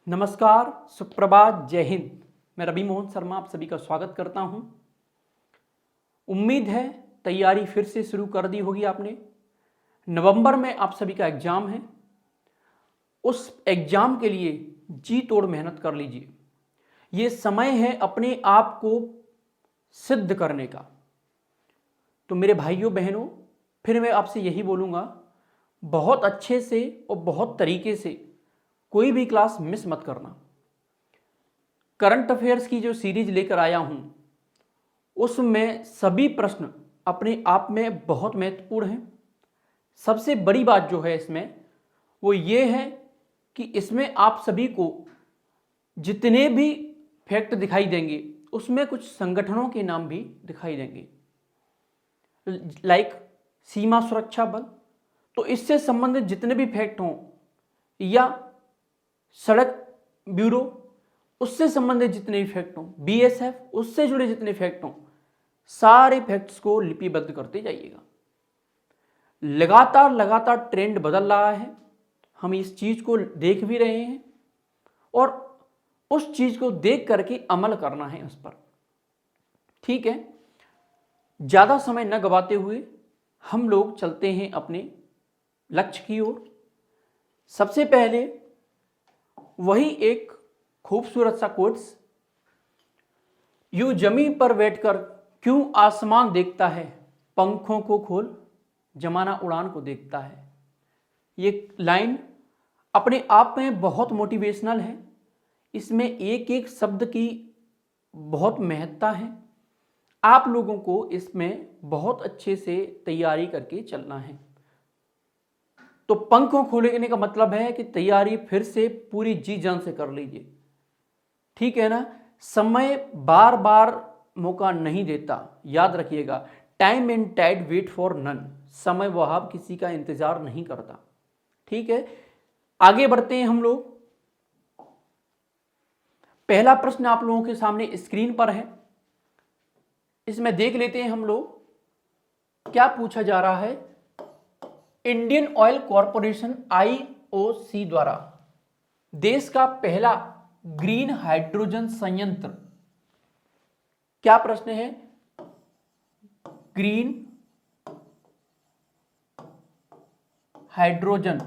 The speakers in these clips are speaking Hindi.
नमस्कार, सुप्रभात, जय हिंद। मैं रवि मोहन शर्मा आप सभी का स्वागत करता हूं। उम्मीद है तैयारी फिर से शुरू कर दी होगी आपने। नवंबर में आप सभी का एग्जाम है। उस एग्जाम के लिए जी तोड़ मेहनत कर लीजिए। ये समय है अपने आप को सिद्ध करने का। तो मेरे भाइयों बहनों, फिर मैं आपसे यही बोलूँगा, बहुत अच्छे से और बहुत तरीके से कोई भी क्लास मिस मत करना। करंट अफेयर्स की जो सीरीज लेकर आया हूं उसमें सभी प्रश्न अपने आप में बहुत महत्वपूर्ण हैं। सबसे बड़ी बात जो है इसमें वो ये है कि इसमें आप सभी को जितने भी फैक्ट दिखाई देंगे उसमें कुछ संगठनों के नाम भी दिखाई देंगे, लाइक सीमा सुरक्षा बल। तो इससे संबंधित जितने भी फैक्ट हों या सड़क ब्यूरो उससे संबंधित जितने भी फैक्ट हों, बीएसएफ उससे जुड़े जितने फैक्ट हों, सारे फैक्ट्स को लिपिबद्ध करते जाइएगा। लगातार ट्रेंड बदल रहा है, हम इस चीज को देख भी रहे हैं और उस चीज को देख करके अमल करना है उस पर। ठीक है, ज्यादा समय न गवाते हुए हम लोग चलते हैं अपने लक्ष्य की ओर। सबसे पहले वही एक खूबसूरत सा कोट्स, यूं जमीन पर बैठकर क्यों आसमान देखता है, पंखों को खोल जमाना उड़ान को देखता है। ये लाइन अपने आप में बहुत मोटिवेशनल है। इसमें एक एक शब्द की बहुत महत्ता है। आप लोगों को इसमें बहुत अच्छे से तैयारी करके चलना है। तो पंखों खोलने का मतलब है कि तैयारी फिर से पूरी जी जान से कर लीजिए। ठीक है ना, समय बार बार मौका नहीं देता, याद रखिएगा। Time and tide wait for none. समय वहाब किसी का इंतजार नहीं करता। ठीक है, आगे बढ़ते हैं हम लोग। पहला प्रश्न आप लोगों के सामने स्क्रीन पर है, इसमें देख लेते हैं हम लोग क्या पूछा जा रहा है। इंडियन ऑयल कॉरपोरेशन आईओसी द्वारा देश का पहला ग्रीन हाइड्रोजन संयंत्र, क्या प्रश्न है? ग्रीन हाइड्रोजन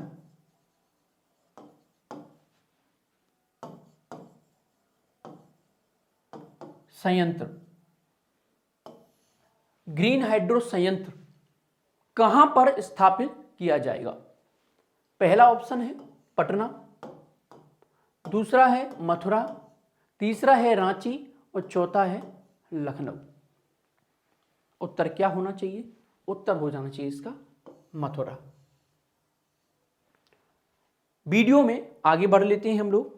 संयंत्र, ग्रीन हाइड्रो संयंत्र कहां पर स्थापित किया जाएगा? पहला ऑप्शन है पटना, दूसरा है मथुरा, तीसरा है रांची और चौथा है लखनऊ। उत्तर क्या होना चाहिए? उत्तर हो जाना चाहिए इसका मथुरा। वीडियो में आगे बढ़ लेते हैं हम लोग।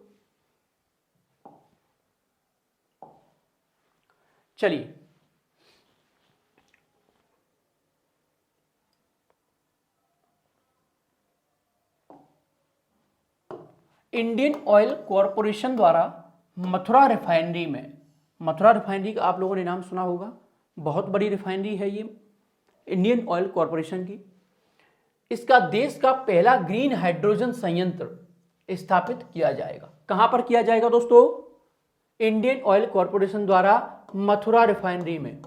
चलिए, इंडियन ऑयल कॉरपोरेशन द्वारा मथुरा रिफाइनरी में, मथुरा रिफाइनरी का आप लोगों ने नाम सुना होगा, बहुत बड़ी रिफाइनरी है ये इंडियन ऑयल कॉरपोरेशन की। इसका देश का पहला ग्रीन हाइड्रोजन संयंत्र स्थापित किया जाएगा। कहां पर किया जाएगा दोस्तों? इंडियन ऑयल कॉरपोरेशन द्वारा मथुरा रिफाइनरी में।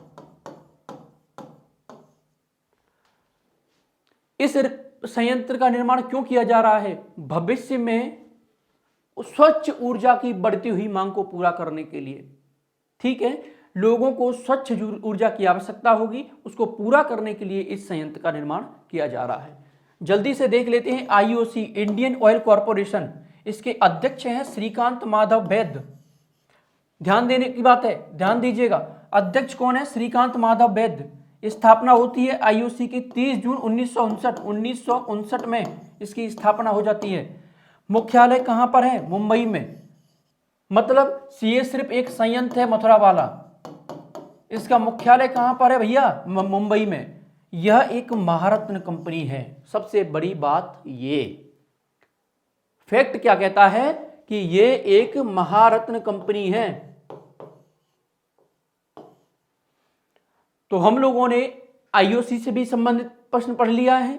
इस संयंत्र का निर्माण क्यों किया जा रहा है? भविष्य में स्वच्छ ऊर्जा की बढ़ती हुई मांग को पूरा करने के लिए। ठीक है, लोगों को स्वच्छ ऊर्जा की आवश्यकता होगी, उसको पूरा करने के लिए इस संयंत्र का निर्माण किया जा रहा है। जल्दी से देख लेते हैं। आईओसी इंडियन ऑयल कॉरपोरेशन, इसके अध्यक्ष हैं श्रीकांत माधव वैद्य। ध्यान देने की बात है, ध्यान दीजिएगा। अध्यक्ष कौन है? श्रीकांत माधव वैद्य। स्थापना होती है आईओसी की 30 जून 1959 में इसकी स्थापना हो जाती है। मुख्यालय कहां पर है? मुंबई में। मतलब ये सिर्फ एक संयंत्र है मथुरा वाला, इसका मुख्यालय कहां पर है भैया? मुंबई में। यह एक महारत्न कंपनी है। सबसे बड़ी बात, ये फैक्ट क्या कहता है कि ये एक महारत्न कंपनी है। तो हम लोगों ने आईओसी से भी संबंधित प्रश्न पढ़ लिया है,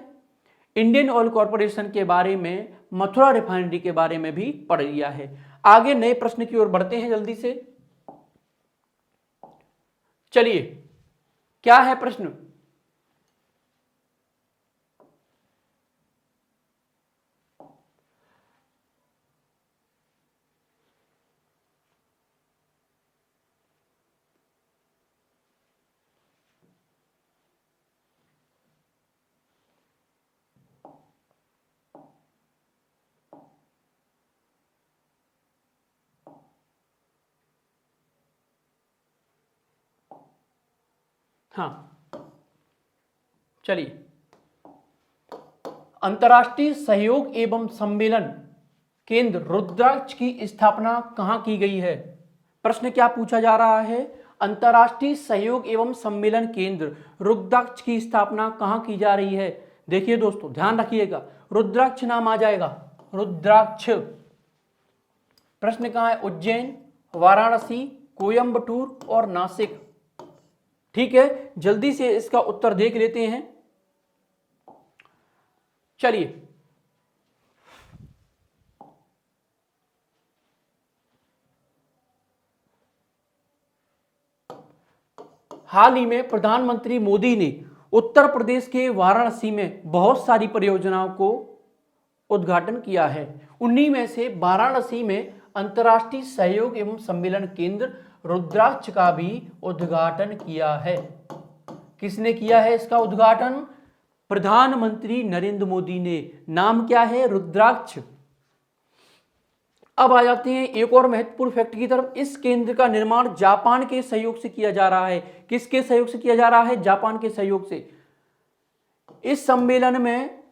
इंडियन ऑयल कॉरपोरेशन के बारे में, मथुरा रिफाइनरी के बारे में भी पढ़ लिया है। आगे नए प्रश्न की ओर बढ़ते हैं जल्दी से। चलिए, क्या है प्रश्न? हाँ, चलिए, अंतर्राष्ट्रीय सहयोग एवं सम्मेलन केंद्र रुद्राक्ष की स्थापना कहाँ की गई है? प्रश्न क्या पूछा जा रहा है? अंतर्राष्ट्रीय सहयोग एवं सम्मेलन केंद्र रुद्राक्ष की स्थापना कहाँ की जा रही है? देखिए दोस्तों, ध्यान रखिएगा, रुद्राक्ष नाम आ जाएगा, रुद्राक्ष। प्रश्न कहाँ है? उज्जैन, वाराणसी, कोयंबटूर और नासिक। ठीक है, जल्दी से इसका उत्तर देख लेते हैं। चलिए, हाल ही में प्रधानमंत्री मोदी ने उत्तर प्रदेश के वाराणसी में बहुत सारी परियोजनाओं को उद्घाटन किया है। उन्हीं में से वाराणसी में अंतर्राष्ट्रीय सहयोग एवं सम्मेलन केंद्र रुद्राक्ष का भी उद्घाटन किया है। किसने किया है इसका उद्घाटन? प्रधानमंत्री नरेंद्र मोदी ने। नाम क्या है? रुद्राक्ष। अब आ जाते हैं एक और महत्वपूर्ण फैक्ट की तरफ। इस केंद्र का निर्माण जापान के सहयोग से किया जा रहा है। किसके सहयोग से किया जा रहा है? जापान के सहयोग से। इस सम्मेलन में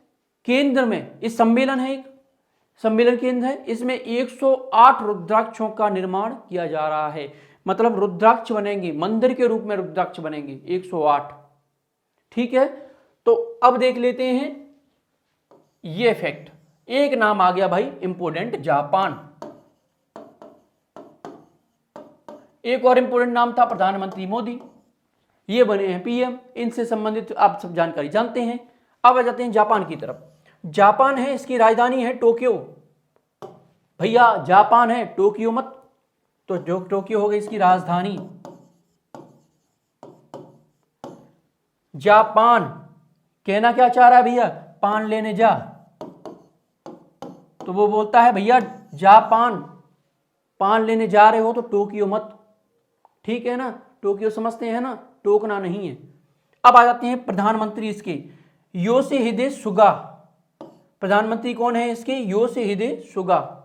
केंद्र में, इस सम्मेलन है, एक सम्मेलन केंद्र है, इसमें 108 रुद्राक्षों का निर्माण किया जा रहा है। मतलब रुद्राक्ष बनेंगे, मंदिर के रूप में रुद्राक्ष बनेंगे 108। ठीक है, तो अब देख लेते हैं ये फैक्ट। एक नाम आ गया भाई इंपोर्टेंट, जापान। एक और इंपोर्टेंट नाम था प्रधानमंत्री मोदी, ये बने हैं पीएम। इनसे संबंधित आप सब जानकारी जानते हैं। अब आ जाते हैं जापान की तरफ। जापान है, इसकी राजधानी है टोक्यो। भैया जापान है, टोक्यो मत। तो जो टोक्यो हो गई इसकी राजधानी। जापान, कहना क्या चाह रहा है भैया? पान लेने जा। तो वो बोलता है भैया जापान, पान लेने जा रहे हो तो टोक्यो मत। ठीक है ना, टोक्यो समझते हैं ना, टोकना नहीं है। अब आ जाते हैं प्रधानमंत्री इसके, योशिहिदे सुगा। प्रधानमंत्री कौन है इसके? Yoshihide Suga.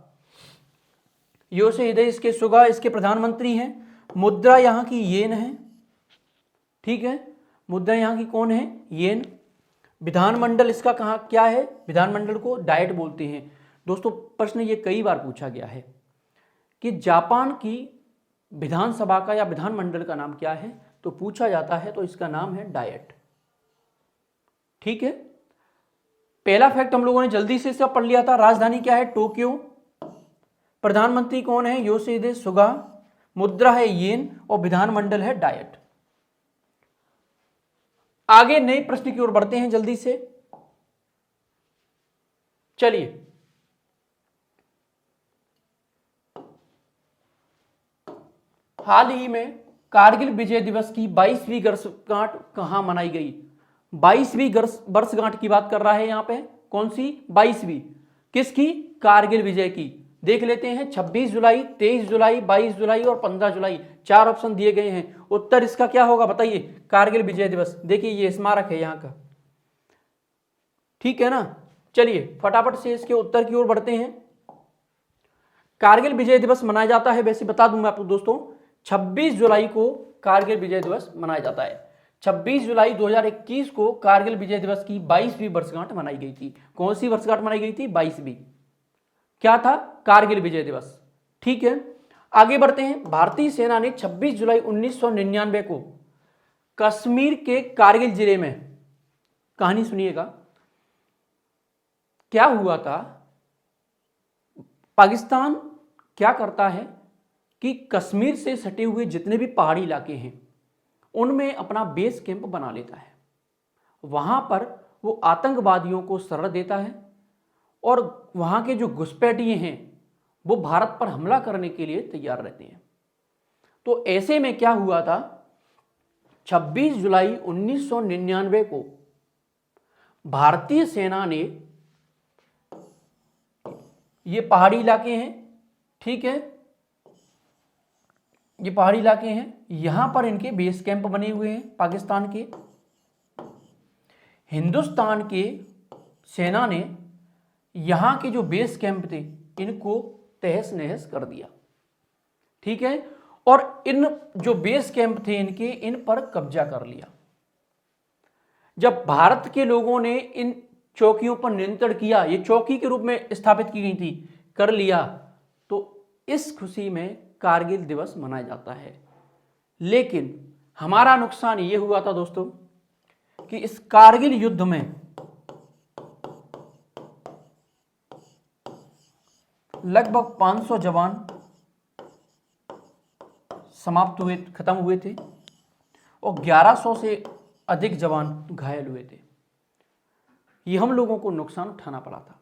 योशिहिदे इसके सुगा इसके प्रधानमंत्री हैं। मुद्रा यहाँ की येन है। ठीक है, मुद्रा यहाँ की कौन है? येन। विधानमंडल इसका कहाँ क्या है? विधानमंडल को डायट बोलते हैं। दोस्तों प्रश्न ये कई बार पूछा गया है कि जापान की विधानसभा का या विधानमंडल का नाम क्या है, तो पूछा जाता है तो इसका नाम है डायट। ठीक है, पहला फैक्ट हम लोगों ने जल्दी से इसका पढ़ लिया था। राजधानी क्या है? टोक्यो। प्रधानमंत्री कौन है? Yoshihide Suga. मुद्रा है येन और विधानमंडल है डायट। आगे नए प्रश्न की ओर बढ़ते हैं जल्दी से। चलिए, हाल ही में कारगिल विजय दिवस की 22वीं वर्षगांठ कहां मनाई गई? 22वीं वर्षगांठ की बात कर रहा है यहां पे। कौन सी? 22वीं। किसकी? कारगिल विजय की। देख लेते हैं, 26 जुलाई, 23 जुलाई, 22 जुलाई और 15 जुलाई। 4 ऑप्शन दिए गए हैं। उत्तर इसका क्या होगा बताइए? कारगिल विजय दिवस। देखिए ये स्मारक है यहाँ का। ठीक है ना, चलिए फटाफट से इसके उत्तर की ओर बढ़ते हैं। कारगिल विजय दिवस मनाया जाता है, वैसे बता दूं मैं आपको दोस्तों, 26 जुलाई को कारगिल विजय दिवस मनाया जाता है। 26 जुलाई 2021 को कारगिल विजय दिवस की 22वीं वर्षगांठ मनाई गई थी। कौन सी वर्षगांठ मनाई गई थी? 22वीं। क्या था? कारगिल विजय दिवस। ठीक है, आगे बढ़ते हैं। भारतीय सेना ने 26 जुलाई 1999 को कश्मीर के कारगिल जिले में, कहानी सुनिएगा, क्या हुआ था? पाकिस्तान क्या करता है कि कश्मीर से सटे हुए जितने भी पहाड़ी इलाके हैं उनमें अपना बेस कैंप बना लेता है। वहां पर वो आतंकवादियों को शरण देता है और वहां के जो घुसपैठिए हैं वो भारत पर हमला करने के लिए तैयार रहते हैं। तो ऐसे में क्या हुआ था, 26 जुलाई 1999 को भारतीय सेना ने, ये पहाड़ी इलाके हैं, ठीक है, ये पहाड़ी इलाके हैं, यहां पर इनके बेस कैंप बने हुए हैं पाकिस्तान के। हिंदुस्तान के सेना ने यहां के जो बेस कैंप थे इनको तहस नहस कर दिया, ठीक है, और इन जो बेस कैंप थे इनके, इन पर कब्जा कर लिया। जब भारत के लोगों ने इन चौकियों पर नियंत्रण किया, ये चौकी के रूप में स्थापित की गई थी, कर लिया, तो इस खुशी में कारगिल दिवस मनाया जाता है। लेकिन हमारा नुकसान ये हुआ था दोस्तों कि इस कारगिल युद्ध में लगभग 500 जवान समाप्त हुए, खत्म हुए थे, और 1100 से अधिक जवान घायल हुए थे। ये हम लोगों को नुकसान उठाना पड़ा था।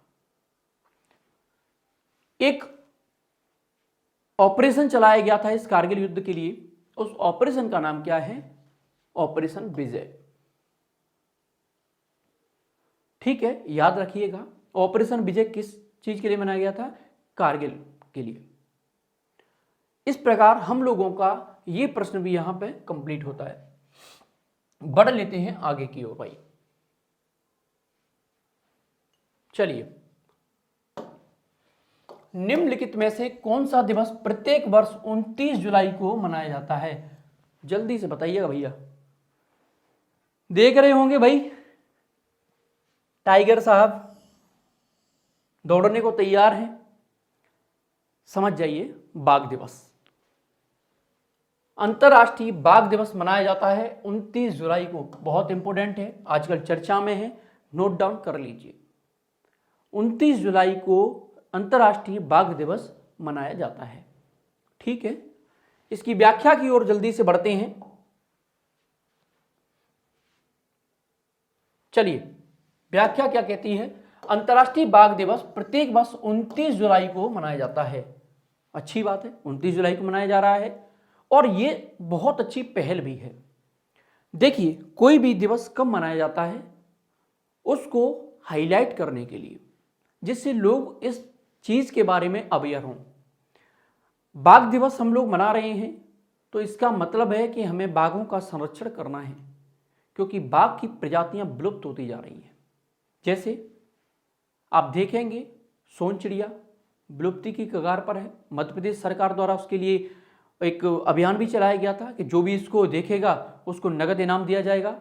एक ऑपरेशन चलाया गया था इस कारगिल युद्ध के लिए, उस ऑपरेशन का नाम क्या है, ऑपरेशन विजय, ठीक है, याद रखिएगा। ऑपरेशन विजय किस चीज के लिए मनाया गया था, कारगिल के लिए। इस प्रकार हम लोगों का ये प्रश्न भी यहां पे कंप्लीट होता है। बढ़ लेते हैं आगे की ओर भाई। चलिए, निम्नलिखित में से कौन सा दिवस प्रत्येक वर्ष 29 जुलाई को मनाया जाता है, जल्दी से बताइएगा भैया। देख रहे होंगे भाई टाइगर साहब दौड़ने को तैयार हैं, समझ जाइए, बाघ दिवस। अंतरराष्ट्रीय बाघ दिवस मनाया जाता है 29 जुलाई को, बहुत इंपॉर्टेंट है, आजकल चर्चा में है, नोट डाउन कर लीजिए। 29 जुलाई को अंतरराष्ट्रीय बाघ दिवस मनाया जाता है, ठीक है। इसकी व्याख्या की ओर जल्दी से बढ़ते हैं। चलिए, व्याख्या क्या कहती है, अंतरराष्ट्रीय बाघ दिवस प्रत्येक वर्ष 29 जुलाई को मनाया जाता है। अच्छी बात है, 29 जुलाई को मनाया जा रहा है, और ये बहुत अच्छी पहल भी है। देखिए, कोई भी दिवस कब मनाया जाता है, उसको हाईलाइट करने के लिए, जिससे लोग इस चीज के बारे में अवेयर हों। बाघ दिवस हम लोग मना रहे हैं तो इसका मतलब है कि हमें बाघों का संरक्षण करना है, क्योंकि बाघ की प्रजातियां विलुप्त होती जा रही हैं। जैसे आप देखेंगे सोन चिड़िया विलुप्ति की कगार पर है। मध्य प्रदेश सरकार द्वारा उसके लिए एक अभियान भी चलाया गया था कि जो भी इसको देखेगा उसको नगद इनाम दिया जाएगा।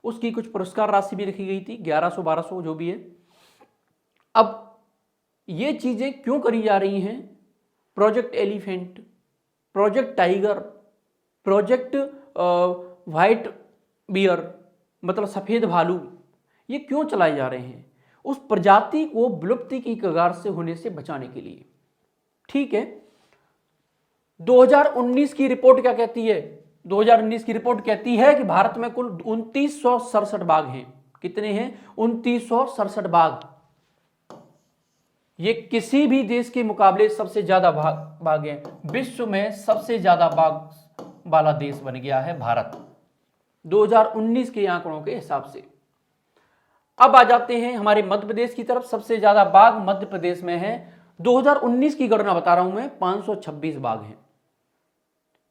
उसकी कुछ पुरस्कार राशि भी रखी गई थी, 1100-1200 जो भी है। अब ये चीजें क्यों करी जा रही हैं, project elephant, project tiger, project white bear मतलब सफेद भालू, ये क्यों चलाए जा रहे हैं, उस प्रजाति को विलुप्ति की कगार से होने से बचाने के लिए, ठीक है। 2019 की रिपोर्ट क्या कहती है, 2019 की रिपोर्ट कहती है कि भारत में कुल 2967 बाघ हैं। कितने हैं, 2967 बाघ। ये किसी भी देश के मुकाबले सबसे ज्यादा बाघ हैं। विश्व में सबसे ज्यादा बाघ वाला देश बन गया है भारत 2019 के आंकड़ों के हिसाब से। अब आ जाते हैं हमारे मध्य प्रदेश की तरफ। सबसे ज्यादा बाघ मध्य प्रदेश में है। 2019 की गणना बता रहा हूं मैं, 526 बाघ हैं,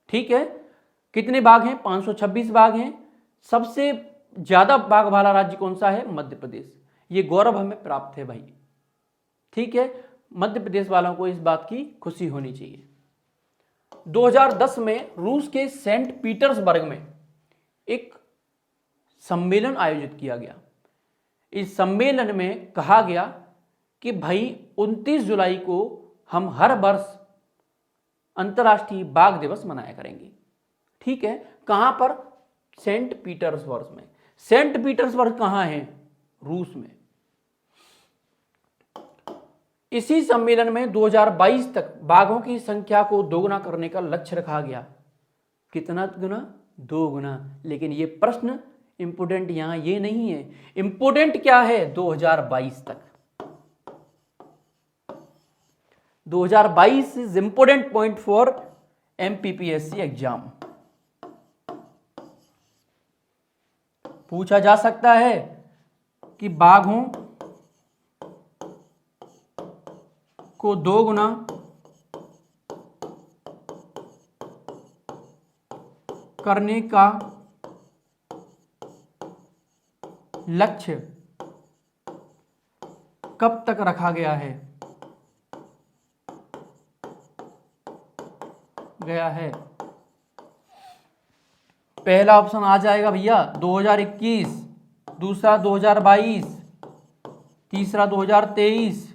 ठीक है। कितने बाघ हैं, 526 बाघ हैं। सबसे ज्यादा बाघ वाला राज्य कौन सा है, मध्य प्रदेश। ये गौरव हमें प्राप्त है भाई, ठीक है। मध्य प्रदेश वालों को इस बात की खुशी होनी चाहिए। 2010 में रूस के सेंट पीटर्सबर्ग में एक सम्मेलन आयोजित किया गया। इस सम्मेलन में कहा गया कि भाई 29 जुलाई को हम हर वर्ष अंतर्राष्ट्रीय बाघ दिवस मनाया करेंगे, ठीक है। कहां पर, सेंट पीटर्सबर्ग में। सेंट पीटर्सबर्ग कहां है, रूस में। इसी सम्मेलन में 2022 तक बाघों की संख्या को दोगुना करने का लक्ष्य रखा गया। कितना गुना, 2 गुना। लेकिन ये प्रश्न इंपोर्टेंट यहां ये नहीं है, इंपोर्टेंट क्या है, 2022 तक। 2022 is important point for MPPSC exam. पूछा जा सकता है कि बाघों को 2 गुना करने का लक्ष्य कब तक रखा गया है। पहला ऑप्शन आ जाएगा भैया 2021, दूसरा 2022, तीसरा 2023,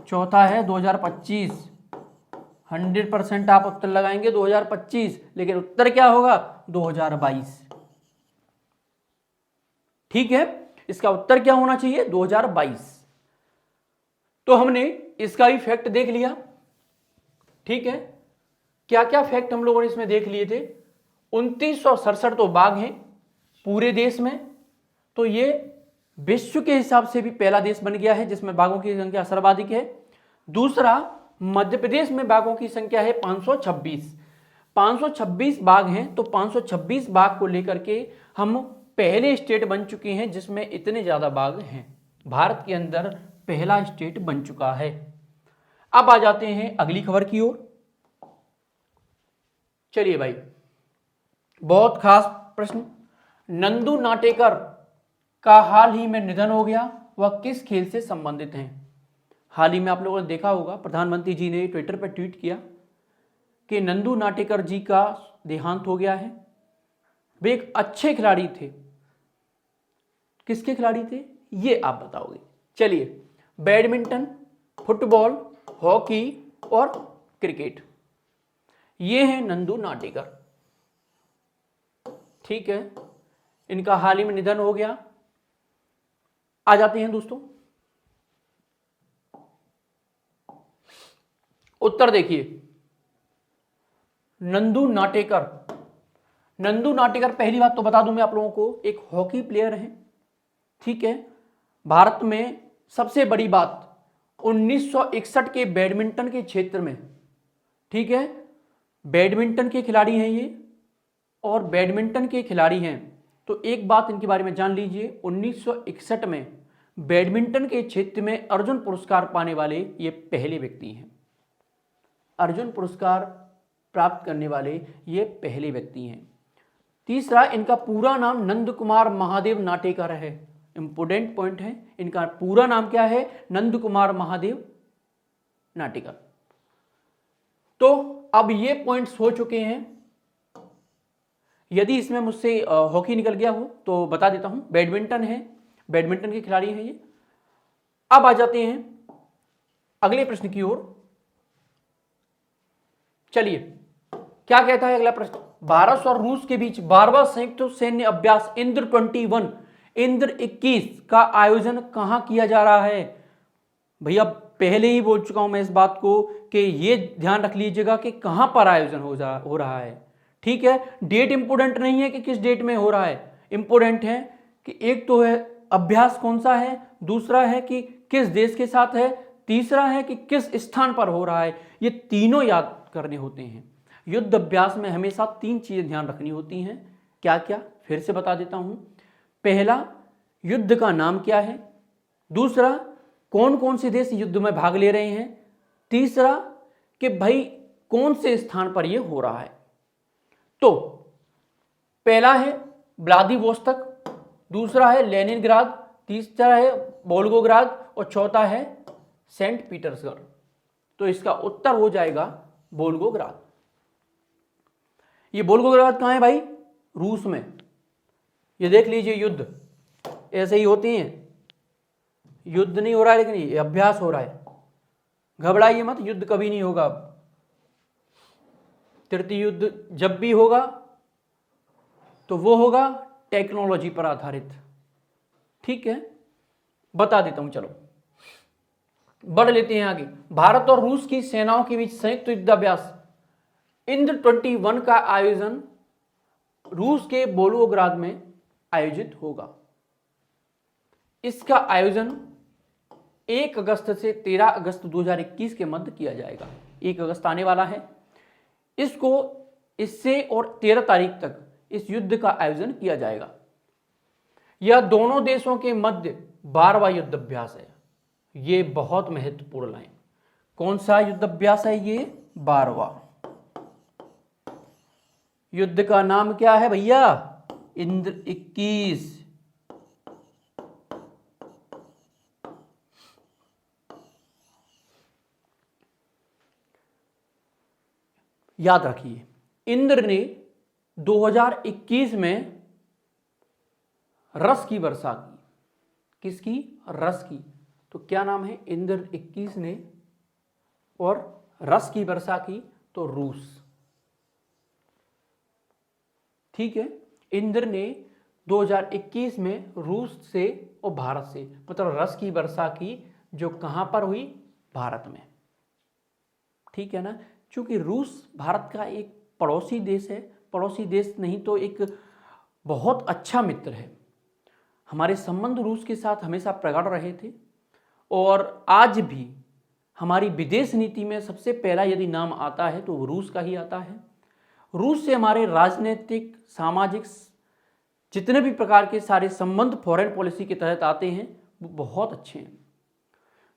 चौथा है 2025। 100% आप उत्तर लगाएंगे 2025, लेकिन उत्तर क्या होगा 2022। ठीक है, इसका उत्तर क्या होना चाहिए 2022। तो हमने इसका भी फैक्ट देख लिया। ठीक है, क्या क्या फैक्ट हम लोगों ने इसमें देख लिए थे। 2967 तो बाघ हैं पूरे देश में, तो ये विश्व के हिसाब से भी पहला देश बन गया है जिसमें बाघों की संख्या सर्वाधिक है। दूसरा, मध्य प्रदेश में बाघों की संख्या है 526 बाघ हैं। तो 526 बाघ को लेकर के हम पहले स्टेट बन चुके हैं जिसमें इतने ज्यादा बाघ हैं। भारत के अंदर पहला स्टेट बन चुका है। अब आ जाते हैं अगली खबर की ओर। चलिए भाई, बहुत खास प्रश्न। नंदू नाटेकर का हाल ही में निधन हो गया, वह किस खेल से संबंधित हैं। हाल ही में आप लोगों ने देखा होगा, प्रधानमंत्री जी ने ट्विटर पर ट्वीट किया कि नंदू नाटेकर जी का देहांत हो गया है। वे एक अच्छे खिलाड़ी थे। किसके खिलाड़ी थे ये आप बताओगे। चलिए, बैडमिंटन, फुटबॉल, हॉकी और क्रिकेट, ये हैं नंदू नाटेकर। ठीक है, इनका हाल ही में निधन हो गया। आ जाते हैं दोस्तों, उत्तर देखिए। नंदू नाटेकर पहली बात तो बता दूं मैं आप लोगों को, एक हॉकी प्लेयर हैं। ठीक है, भारत में सबसे बड़ी बात 1961 के बैडमिंटन के क्षेत्र में, ठीक है, बैडमिंटन के खिलाड़ी हैं ये, और बैडमिंटन के खिलाड़ी हैं तो एक बात इनके बारे में जान लीजिए। 1961 में बैडमिंटन के क्षेत्र में अर्जुन पुरस्कार पाने वाले ये पहले व्यक्ति हैं। अर्जुन पुरस्कार प्राप्त करने वाले ये पहले व्यक्ति हैं। तीसरा, इनका पूरा नाम नंद कुमार महादेव नाटेकर है। इंपोर्टेंट पॉइंट है, इनका पूरा नाम क्या है, नंद कुमार महादेव नाटेकर। तो अब ये पॉइंट्स हो चुके हैं। यदि इसमें मुझसे हॉकी निकल गया हो तो बता देता हूं, बैडमिंटन है, बैडमिंटन के खिलाड़ी हैं ये। अब आ जाते हैं अगले प्रश्न की ओर। चलिए, क्या कहता है अगला प्रश्न। भारत और रूस के बीच 12वां संयुक्त सैन्य अभ्यास इंद्र 21 का आयोजन कहां किया जा रहा है। भैया पहले ही बोल चुका हूं मैं इस बात को कि ये ध्यान रख लीजिएगा कि कहां पर आयोजन हो रहा है। ठीक है, डेट इंपोर्टेंट नहीं है कि किस डेट में हो रहा है, इंपोर्टेंट है कि एक तो है अभ्यास कौन सा है, दूसरा है कि किस देश के साथ है, तीसरा है कि किस स्थान पर हो रहा है। ये तीनों याद करने होते हैं। युद्ध अभ्यास में हमेशा 3 चीजें ध्यान रखनी होती हैं। क्या क्या, फिर से बता देता हूं। पहला, युद्ध का नाम क्या है। दूसरा, कौन कौन से देश युद्ध में भाग ले रहे हैं। तीसरा, कि भाई कौन से स्थान पर यह हो रहा है। तो पहला है व्लादिवोस्तोक, दूसरा है लेनिनग्राद, तीसरा है वोल्गोग्राद और चौथा है सेंट पीटर्सबर्ग। तो इसका उत्तर हो जाएगा वोल्गोग्राद। ये वोल्गोग्राद कहां है भाई, रूस में। ये देख लीजिए, युद्ध ऐसे ही होती हैं। युद्ध नहीं हो रहा है लेकिन ये अभ्यास हो रहा है। घबराइए मत, युद्ध कभी नहीं होगा। तृतीय युद्ध जब भी होगा तो वो होगा टेक्नोलॉजी पर आधारित। ठीक है, बता देता हूं, चलो बढ़ लेते हैं आगे। भारत और रूस की सेनाओं के बीच संयुक्त युद्धाभ्यास इंद्र 21 का आयोजन रूस के वोल्गोग्राद में आयोजित होगा। इसका आयोजन 1 अगस्त से 13 अगस्त 2021 के मध्य किया जाएगा। 1 अगस्त आने वाला है, इससे और 13 तारीख तक इस युद्ध का आयोजन किया जाएगा। यह दोनों देशों के मध्य 12वां युद्ध अभ्यास है। ये बहुत महत्वपूर्ण है। कौन सा युद्ध अभ्यास है ये? 12वां। युद्ध का नाम क्या है भैया? इंद्र 21। याद रखिए, इंद्र ने 2021 में रस की वर्षा की। किसकी? रस की। तो क्या नाम है? इंद्र 21 ने। और रस की वर्षा की तो रूस। ठीक है, इंद्र ने 2021 में रूस से और भारत से मतलब रस की वर्षा की, जो कहां पर हुई? भारत में। ठीक है ना, क्योंकि रूस भारत का एक पड़ोसी देश है। पड़ोसी देश नहीं तो एक बहुत अच्छा मित्र है। हमारे संबंध रूस के साथ हमेशा प्रगाढ़ रहे थे और आज भी हमारी विदेश नीति में सबसे पहला यदि नाम आता है तो रूस का ही आता है। रूस से हमारे राजनीतिक, सामाजिक जितने भी प्रकार के सारे संबंध फॉरेन पॉलिसी के तहत आते हैं वो बहुत अच्छे हैं।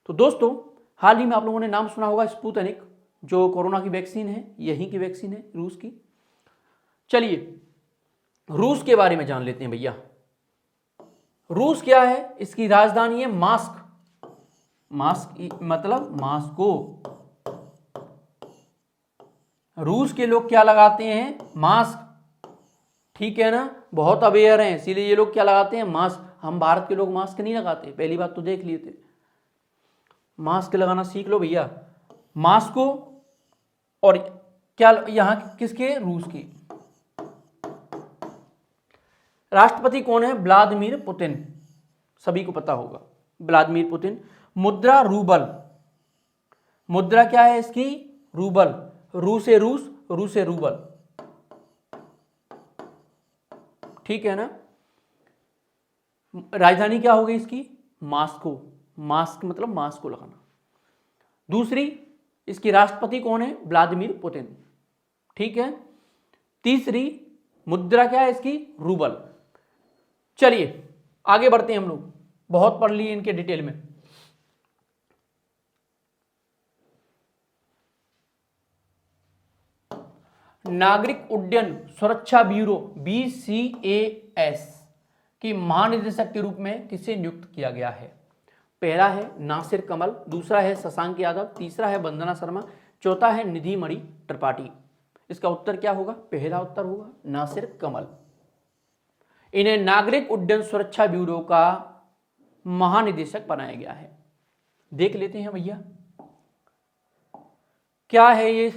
तो दोस्तों, हाल ही में आप लोगों ने नाम सुना होगा स्पुतनिक, जो कोरोना की वैक्सीन है, यहीं की वैक्सीन है रूस की। चलिए रूस के बारे में जान लेते हैं भैया। रूस क्या है? इसकी राजधानी है मास्क। मास्क मतलब मास्को। रूस के लोग क्या लगाते हैं? मास्क। ठीक है ना, बहुत अवेयर हैं, इसीलिए ये लोग क्या लगाते हैं? मास्क। हम भारत के लोग मास्क नहीं लगाते, पहली बात तो देख लिए थे। मास्क लगाना सीख लो भैया। मास्को। और क्या यहां किसके? रूस की। राष्ट्रपति कौन है? Vladimir Putin. सभी को पता होगा, व्लादिमीर पुतिन। मुद्रा रूबल। मुद्रा क्या है इसकी? रूबल। रू से रूस, रू से रूबल। ठीक है ना। राजधानी क्या होगी इसकी? मास्को। मास्क मतलब मास्क को लगाना। दूसरी, इसकी राष्ट्रपति कौन है? Vladimir Putin. ठीक है। तीसरी मुद्रा क्या है इसकी? रूबल। चलिए आगे बढ़ते हैं हम लोग, बहुत पढ़ लिए इनके डिटेल में। नागरिक उड्डयन सुरक्षा ब्यूरो BCAS की महानिदेशक के रूप में किसे नियुक्त किया गया है? पहला है नासिर कमल, दूसरा है शशांक यादव, तीसरा है वंदना शर्मा, चौथा है निधि मणि त्रिपाठी। इसका उत्तर क्या होगा? पहला उत्तर होगा नासिर कमल। इन्हें नागरिक उड्डयन सुरक्षा ब्यूरो का महानिदेशक बनाया गया है। देख लेते हैं भैया क्या है ये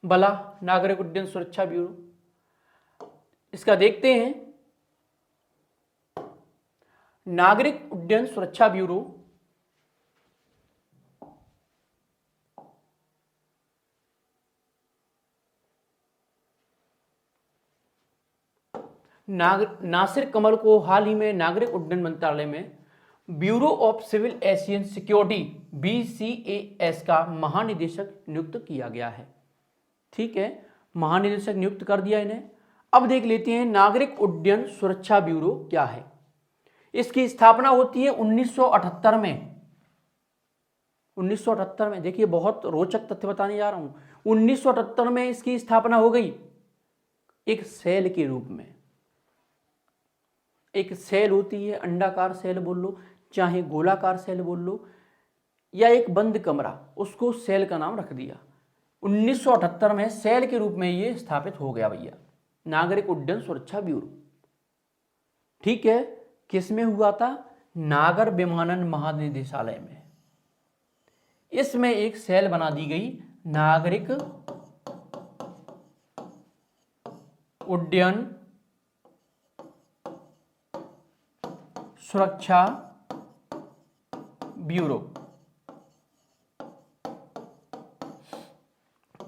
भला नागरिक उड्डयन सुरक्षा ब्यूरो। इसका देखते हैं। नागरिक उड्डयन सुरक्षा ब्यूरो नासिर कमल को हाल ही में नागरिक उड्डयन मंत्रालय में bureau of civil aviation security BCAS का महानिदेशक नियुक्त किया गया है। ठीक है, महानिदेशक नियुक्त कर दिया इन्हें। अब देख लेते हैं नागरिक उड्डयन सुरक्षा ब्यूरो क्या है। इसकी स्थापना होती है 1978 में। 1978 में, देखिए बहुत रोचक तथ्य बताने जा रहा हूं। 1978 में इसकी स्थापना हो गई एक सेल के रूप में। एक सेल होती है, अंडाकार सेल बोल लो, चाहे गोलाकार सेल बोल लो, या एक बंद कमरा, उसको सेल का नाम रख दिया। 1978 में सेल के रूप में ये स्थापित हो गया भैया, नागरिक उड्डयन सुरक्षा ब्यूरो। ठीक है, किस में हुआ था? नागर विमानन महानिदेशालय में। इसमें एक सेल बना दी गई, नागरिक उड्डयन सुरक्षा ब्यूरो।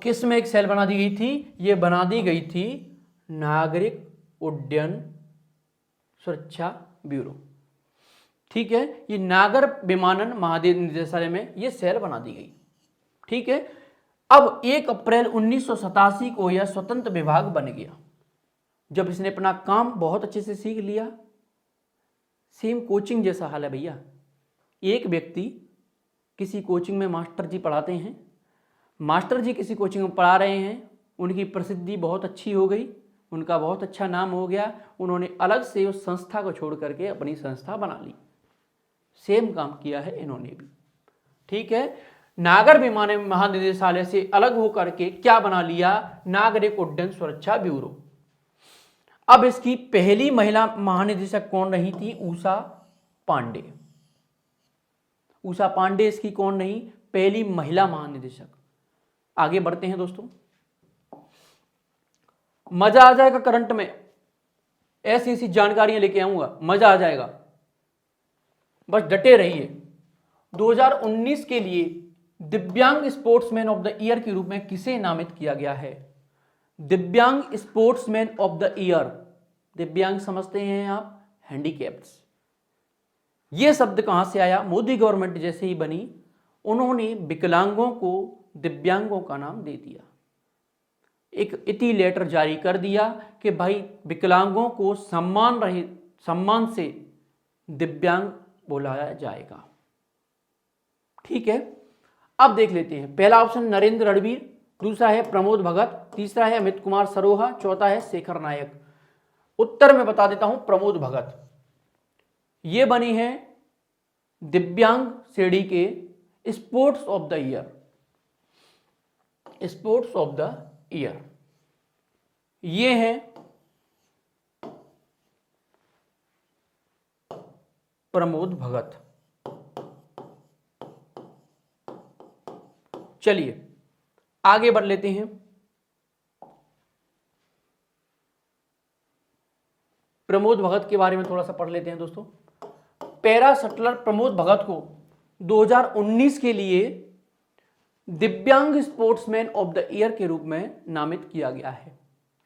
किस में एक सेल बना दी गई थी? ये बना दी गई थी नागरिक उड्डयन सुरक्षा ब्यूरो। ठीक है, ये नागर विमानन महानिदेशालय में ये सेल बना दी गई। ठीक है, अब 1 अप्रैल 1987 को यह स्वतंत्र विभाग बन गया, जब इसने अपना काम बहुत अच्छे से सीख लिया। सेम कोचिंग जैसा हाल है भैया, एक व्यक्ति किसी कोचिंग में मास्टर जी पढ़ाते हैं, मास्टर जी किसी कोचिंग में पढ़ा रहे हैं, उनकी प्रसिद्धि बहुत अच्छी हो गई, उनका बहुत अच्छा नाम हो गया, उन्होंने अलग से उस संस्था को छोड़ करके अपनी संस्था बना ली। सेम काम किया है इन्होंने भी। ठीक है, नागर विमानन महानिदेशालय से अलग होकर के क्या बना लिया, नागरिक उड्डयन सुरक्षा ब्यूरो। अब इसकी पहली महिला महानिदेशक कौन रही थी, उषा पांडे। उषा पांडे इसकी कौन रही, पहली महिला महानिदेशक। आगे बढ़ते हैं दोस्तों, मजा आ जाएगा करंट में, ऐसी ऐसी जानकारियां लेके आऊंगा, मजा आ जाएगा, बस डटे रहिए। 2019 के लिए दिव्यांग स्पोर्ट्समैन ऑफ द ईयर के रूप में किसे नामित किया गया है, दिव्यांग स्पोर्ट्समैन ऑफ द ईयर। दिव्यांग समझते हैं आप, हैंडीकैप्ड्स। यह शब्द कहां से आया, मोदी गवर्नमेंट जैसे ही बनी उन्होंने विकलांगों को दिव्यांगों का नाम दे दिया, एक इति लेटर जारी कर दिया कि भाई विकलांगों को सम्मान से दिव्यांग बुलाया जाएगा। ठीक है, अब देख लेते हैं। पहला ऑप्शन नरेंद्र रणवीर, दूसरा है प्रमोद भगत, तीसरा है अमित कुमार सरोहा, चौथा है शेखर नायक। उत्तर में बता देता हूं, प्रमोद भगत। ये बनी है दिव्यांग श्रेणी के sports of the year, sports of the year. ये है प्रमोद भगत। चलिए आगे बढ़ लेते हैं। प्रमोद भगत के बारे में थोड़ा सा पढ़ लेते हैं दोस्तों। पैरा शटलर प्रमोद भगत को 2019 के लिए दिव्यांग स्पोर्ट्समैन ऑफ द ईयर के रूप में नामित किया गया है।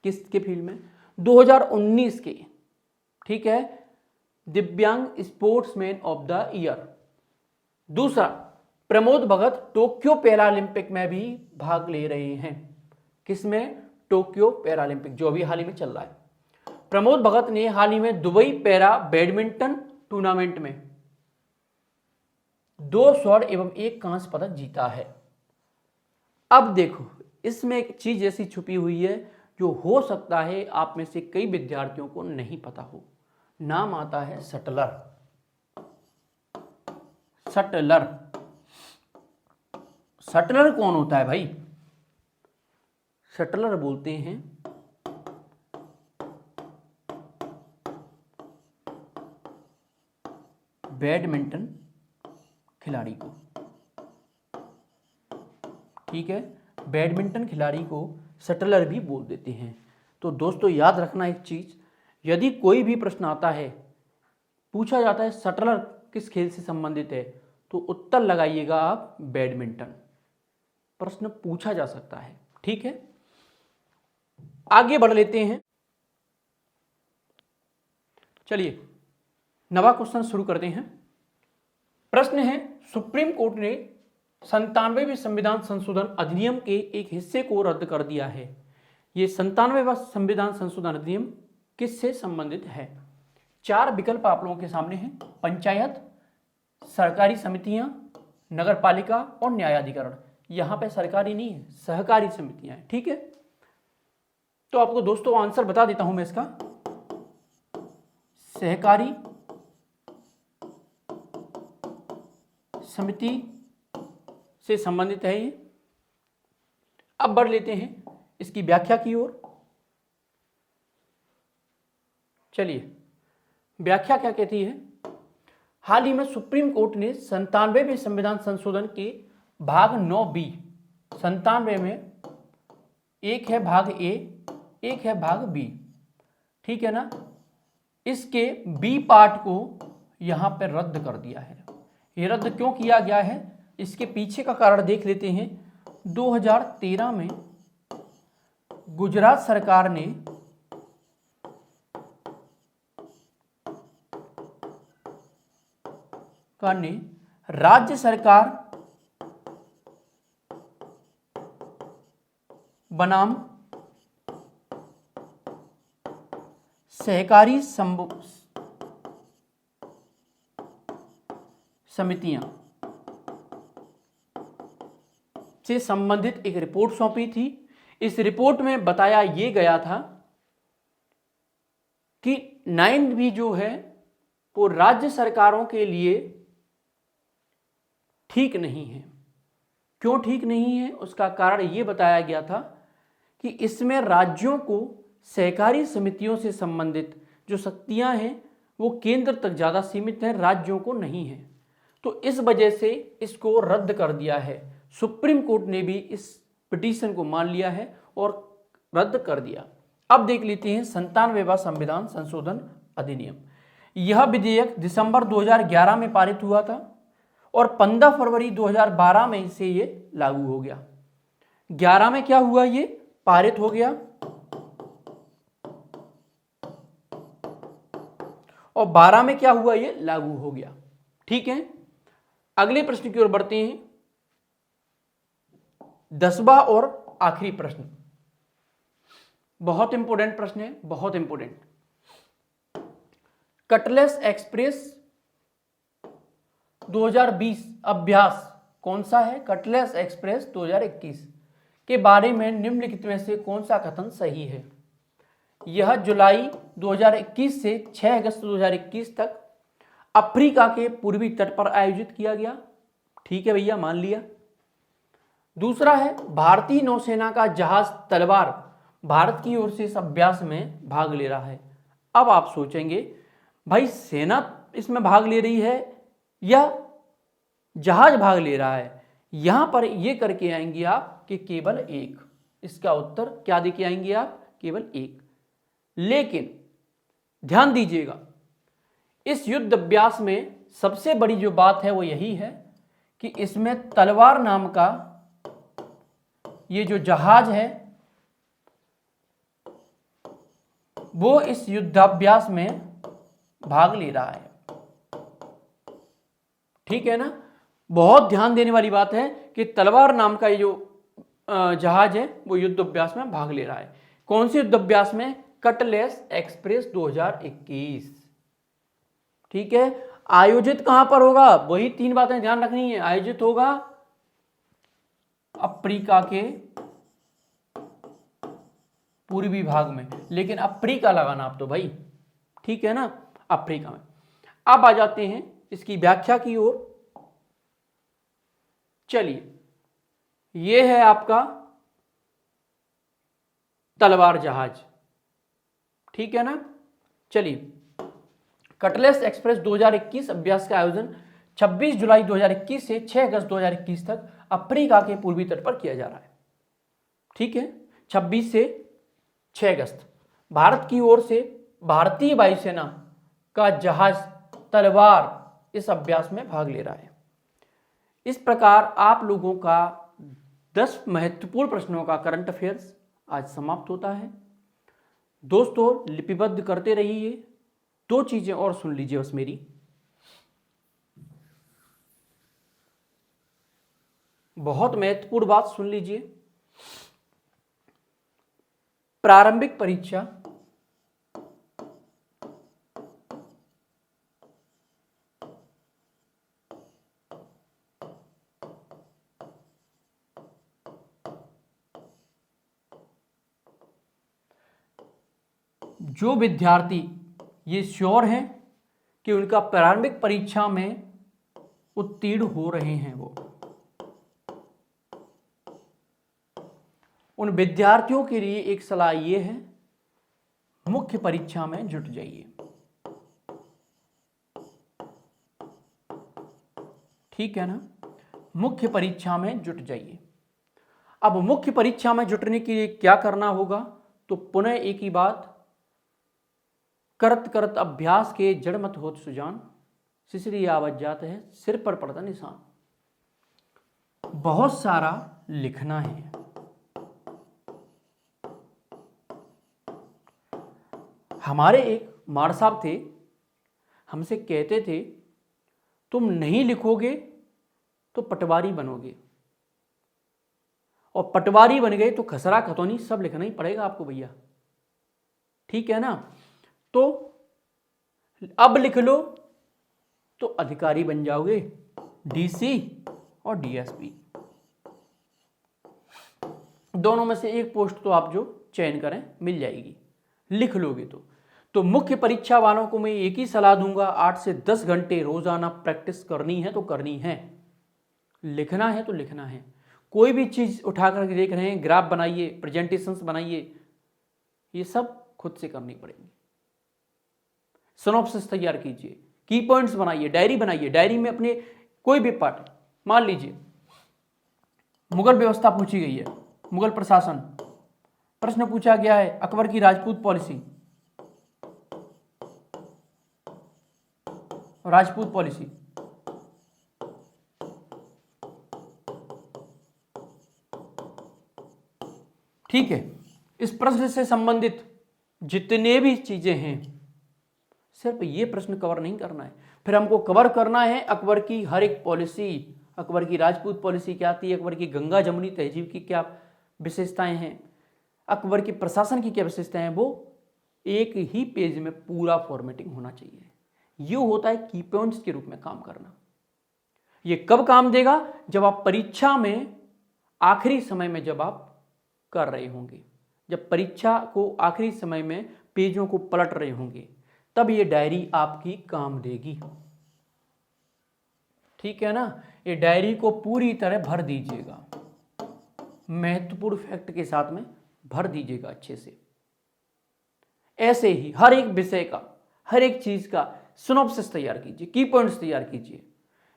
किसके फील्ड में, 2019 के। ठीक है, दिव्यांग स्पोर्ट्समैन ऑफ द ईयर। दूसरा, प्रमोद भगत टोक्यो पैरालंपिक में भी भाग ले रहे हैं। किसमें, टोक्यो पैरालंपिक, जो अभी हाल ही में चल रहा है। प्रमोद भगत ने हाल ही में दुबई पैरा बैडमिंटन टूर्नामेंट में 2 स्वर्ण एवं 1 कांस्य पदक जीता है। अब देखो, इसमें एक चीज ऐसी छुपी हुई है जो हो सकता है आप में से कई विद्यार्थियों को नहीं पता हो। नाम आता है शटलर। शटलर, शटलर कौन होता है भाई, शटलर बोलते हैं बैडमिंटन खिलाड़ी को। ठीक है, बैडमिंटन खिलाड़ी को शटलर भी बोल देते हैं। तो दोस्तों याद रखना एक चीज, यदि कोई भी प्रश्न आता है, पूछा जाता है शटलर किस खेल से संबंधित है, तो उत्तर लगाइएगा आप बैडमिंटन। प्रश्न पूछा जा सकता है। ठीक है, आगे बढ़ लेते हैं। चलिए नवा क्वेश्चन शुरू करते हैं। प्रश्न है, सुप्रीम कोर्ट ने 97वें संविधान संशोधन अधिनियम के एक हिस्से को रद्द कर दिया है। ये 97वां संविधान संशोधन अधिनियम किससे संबंधित है? 4 विकल्प आप लोगों के सामने हैं, पंचायत, सरकारी समितियां, नगरपालिका और न्यायाधिकरण। यहां पे सरकारी नहीं है, सहकारी समितियां हैं। ठीक है, तो आपको दोस्तों आंसर बता देता हूं मैं इसका, सहकारी समिति से संबंधित है ये। अब बढ़ लेते हैं इसकी व्याख्या की ओर। चलिए व्याख्या क्या कहती है। हाल ही में सुप्रीम कोर्ट ने 97वें संविधान संशोधन के भाग 9B, 97 में एक है भाग ए, एक है भाग बी। ठीक है ना, इसके बी पार्ट को यहां पर रद्द कर दिया है। ये रद्द क्यों किया गया है, इसके पीछे का कारण देख लेते हैं। 2013 में गुजरात सरकार ने ने राज्य सरकार बनाम सहकारी समितियां से संबंधित एक रिपोर्ट सौंपी थी। इस रिपोर्ट में बताया यह गया था कि 9B जो है वो राज्य सरकारों के लिए ठीक नहीं है। क्यों ठीक नहीं है, उसका कारण यह बताया गया था कि इसमें राज्यों को सहकारी समितियों से संबंधित जो शक्तियां हैं वो केंद्र तक ज़्यादा सीमित हैं, राज्यों को नहीं है। तो इस वजह से इसको रद्द कर दिया है। सुप्रीम कोर्ट ने भी इस पिटीशन को मान लिया है और रद्द कर दिया। अब देख लेते हैं 97वां संविधान संशोधन अधिनियम। यह विधेयक दिसंबर 2011 में पारित हुआ था और 15 फरवरी 2012 में से ये लागू हो गया। 11 में क्या हुआ, ये पारित हो गया और 12 में क्या हुआ, ये लागू हो गया। ठीक है, अगले प्रश्न की ओर बढ़ते हैं। 10वां और आखिरी प्रश्न, बहुत इंपॉर्टेंट प्रश्न है, बहुत इंपॉर्टेंट। कटलेस एक्सप्रेस 2020 अभ्यास कौन सा है? कटलेस एक्सप्रेस 2021 के बारे में निम्नलिखित में से कौन सा कथन सही है? यह जुलाई 2021 से 6 अगस्त 2021 तक अफ्रीका के पूर्वी तट पर आयोजित किया गया। ठीक है भैया, मान लिया। दूसरा है भारतीय नौसेना का जहाज तलवार भारत की ओर से इस अभ्यास में भाग ले रहा है। अब आप सोचेंगे भाई सेना इसमें भाग ले रही है या जहाज भाग ले रहा है? यहां पर ये करके आएंगे आप कि केवल एक। इसका उत्तर क्या देके आएंगे आप? केवल एक। लेकिन ध्यान दीजिएगा, इस युद्ध अभ्यास में सबसे बड़ी जो बात है वो यही है कि इसमें तलवार नाम का ये जो जहाज है वो इस युद्धाभ्यास में भाग ले रहा है। ठीक है ना, बहुत ध्यान देने वाली बात है कि तलवार नाम का ये जो जहाज है वो युद्ध अभ्यास में भाग ले रहा है। कौन से युद्ध अभ्यास में? Cutlass express 2021। ठीक है, आयोजित कहां पर होगा? वही 3 बातें ध्यान रखनी है। आयोजित होगा अफ्रीका के पूर्वी भाग में, लेकिन अफ्रीका लगाना आप तो भाई। ठीक है ना, अफ्रीका में। अब आ जाते हैं इसकी व्याख्या की ओर। चलिए, यह है आपका तलवार जहाज। ठीक है ना, चलिए। कटलेस एक्सप्रेस 2021 अभ्यास का आयोजन 26 जुलाई 2021 से 6 अगस्त 2021 तक अफ्रीका के पूर्वी तट पर किया जा रहा है। ठीक है, 26 से 6 अगस्त। भारत की ओर से भारतीय वायुसेना का जहाज तलवार इस अभ्यास में भाग ले रहा है। इस प्रकार आप लोगों का 10 महत्वपूर्ण प्रश्नों का करंट अफेयर्स आज समाप्त होता है। दोस्तों, लिपिबद्ध करते रहिए। 2 चीजें और सुन लीजिए बस मेरी। बहुत महत्वपूर्ण बात सुन लीजिए। प्रारंभिक परीक्षा जो विद्यार्थी ये श्योर हैं कि उनका प्रारंभिक परीक्षा में उत्तीर्ण हो रहे हैं, वो उन विद्यार्थियों के लिए एक सलाह ये है, मुख्य परीक्षा में जुट जाइए। ठीक है ना, मुख्य परीक्षा में जुट जाइए। अब मुख्य परीक्षा में जुटने के लिए क्या करना होगा? तो पुनः एक ही बात, करत करत अभ्यास के जड़ मत होत सुजान, सिसरी आवत जात है सिर पर पड़ता निशान। बहुत सारा लिखना है। हमारे एक मार साहब थे, हमसे कहते थे तुम नहीं लिखोगे तो पटवारी बनोगे, और पटवारी बन गए तो खसरा खतौनी सब लिखना ही पड़ेगा आपको भैया। ठीक है ना? तो अब लिख लो तो अधिकारी बन जाओगे, डीसी और डीएसपी, दोनों में से एक पोस्ट तो आप जो चयन करें मिल जाएगी, लिख लोगे तो मुख्य परीक्षा वालों को मैं एक ही सलाह दूंगा, 8 से 10 घंटे रोजाना प्रैक्टिस करनी है तो करनी है, लिखना है तो लिखना है। कोई भी चीज उठा कर देख रहे हैं, ग्राफ बनाइए, प्रेजेंटेशंस बनाइए, ये सब खुद से करनी पड़ेगी। सिनॉप्सिस तैयार कीजिए, की पॉइंट्स बनाइए, डायरी बनाइए, डायरी में अपने कोई भी पार्ट, मान लीजिए मुगल व्यवस्था पूछी गई है, मुगल प्रशासन, प्रश्न पूछा गया है अकबर की राजपूत पॉलिसी, राजपूत पॉलिसी, ठीक है। इस प्रश्न से संबंधित जितने भी चीजें हैं, सिर्फ ये प्रश्न कवर नहीं करना है, फिर हमको कवर करना है अकबर की हर एक पॉलिसी, अकबर की राजपूत पॉलिसी क्या थी, अकबर की गंगा जमुनी तहजीब की क्या विशेषताएं हैं, अकबर की प्रशासन की क्या विशेषताएं हैं, वो एक ही पेज में पूरा फॉर्मेटिंग होना चाहिए। ये होता है की पॉइंट्स के रूप में काम करना। ये कब काम देगा? जब आप परीक्षा में आखिरी समय में जब आप कर रहे होंगे, जब परीक्षा को आखिरी समय में पेजों को पलट रहे होंगे, तब ये डायरी आपकी काम देगी। ठीक है ना? ये डायरी को पूरी तरह भर दीजिएगा, महत्वपूर्ण फैक्ट के साथ में भर दीजिएगा अच्छे से। ऐसे ही हर एक विषय का, हर एक चीज का सिनॉप्सिस तैयार कीजिए, की पॉइंट्स तैयार कीजिए।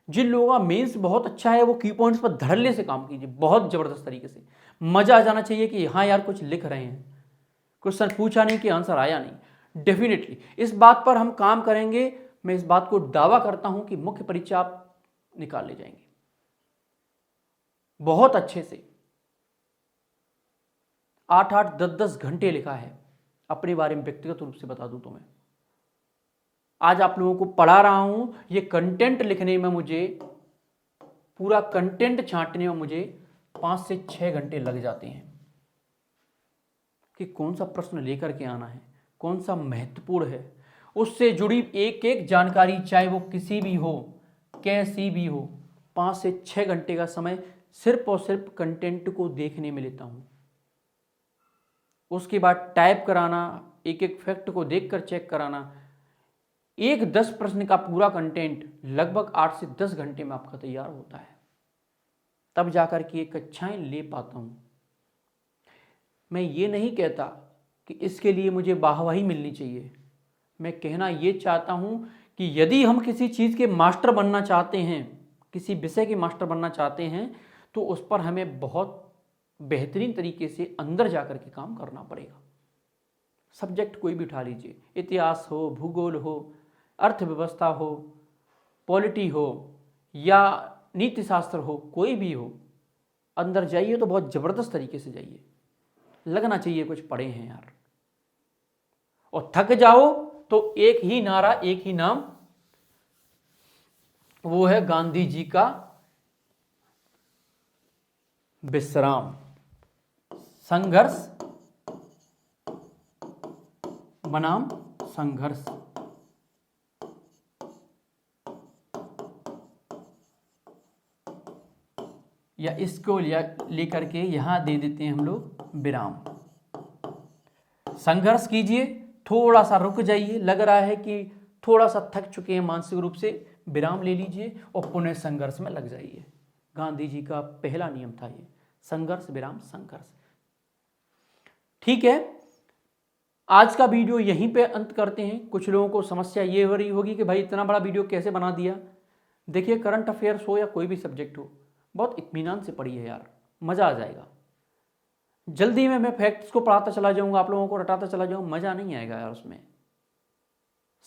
जिन लोगों का मेंस बहुत अच्छा है वो की पॉइंट्स पर धड़ल्ले से काम कीजिए, बहुत जबरदस्त तरीके से। मजा आ जाना चाहिए कि हाँ यार कुछ लिख रहे हैं, क्वेश्चन पूछा नहीं कि आंसर आया नहीं। डेफिनेटली इस बात पर हम काम करेंगे। मैं इस बात को दावा करता हूं कि मुख्य परीक्षा आप निकाल ले जाएंगे बहुत अच्छे से। 8-8, 10-10 घंटे लिखा है अपने बारे में, व्यक्तिगत रूप से बता दूं तो मैं आज आप लोगों को पढ़ा रहा हूं, ये कंटेंट लिखने में मुझे, पूरा कंटेंट छांटने में मुझे 5 से 6 घंटे लग जाते हैं कि कौन सा प्रश्न लेकर के आना है, कौन सा महत्वपूर्ण है, उससे जुड़ी एक एक जानकारी, चाहे वो किसी भी हो, कैसी भी हो। 5 से 6 घंटे का समय सिर्फ और सिर्फ कंटेंट को देखने में लेता हूं। उसके बाद टाइप कराना, एक एक फैक्ट को देखकर चेक कराना, एक 10 प्रश्न का पूरा कंटेंट लगभग 8 से 10 घंटे में आपका तैयार होता है। तब जाकर के एक कक्षाएं ले पाता हूं। मैं ये नहीं कहता कि इसके लिए मुझे वाहवाही मिलनी चाहिए, मैं कहना ये चाहता हूं कि यदि हम किसी चीज़ के मास्टर बनना चाहते हैं, किसी विषय के मास्टर बनना चाहते हैं, तो उस पर हमें बहुत बेहतरीन तरीके से अंदर जाकर के काम करना पड़ेगा। सब्जेक्ट कोई भी उठा लीजिए, इतिहास हो, भूगोल हो, अर्थव्यवस्था हो, पॉलिटी हो या नीति शास्त्र हो, कोई भी हो, अंदर जाइए तो बहुत ज़बरदस्त तरीके से जाइए, लगना चाहिए कुछ पढ़े हैं यार। और थक जाओ तो एक ही नारा, एक ही नाम, वो है गांधी जी का विश्राम, संघर्ष बनाम संघर्ष। या इसको लेकर के यहां दे देते हैं हम लोग विराम। संघर्ष कीजिए, थोड़ा सा रुक जाइए, लग रहा है कि थोड़ा सा थक चुके हैं मानसिक रूप से, विराम ले लीजिए और पुनः संघर्ष में लग जाइए। गांधी जी का पहला नियम था ये, संघर्ष विराम संघर्ष। ठीक है, आज का वीडियो यहीं पे अंत करते हैं। कुछ लोगों को समस्या ये हो रही होगी कि भाई इतना बड़ा वीडियो कैसे बना दिया। देखिए, करंट अफेयर्स हो या कोई भी सब्जेक्ट हो, बहुत इत्मीनान से पढ़िए यार, मज़ा आ जाएगा। जल्दी में मैं फैक्ट्स को पढ़ाता चला जाऊंगा, आप लोगों को रटाता चला जाऊंगा, मज़ा नहीं आएगा यार उसमें।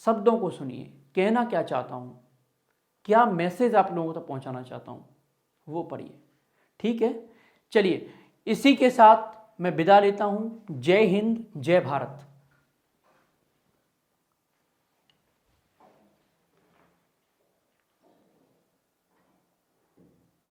शब्दों को सुनिए, कहना क्या चाहता हूँ, क्या मैसेज आप लोगों तक पहुँचाना चाहता हूँ, वो पढ़िए। ठीक है, चलिए इसी के साथ मैं विदा लेता हूँ। जय हिंद, जय भारत।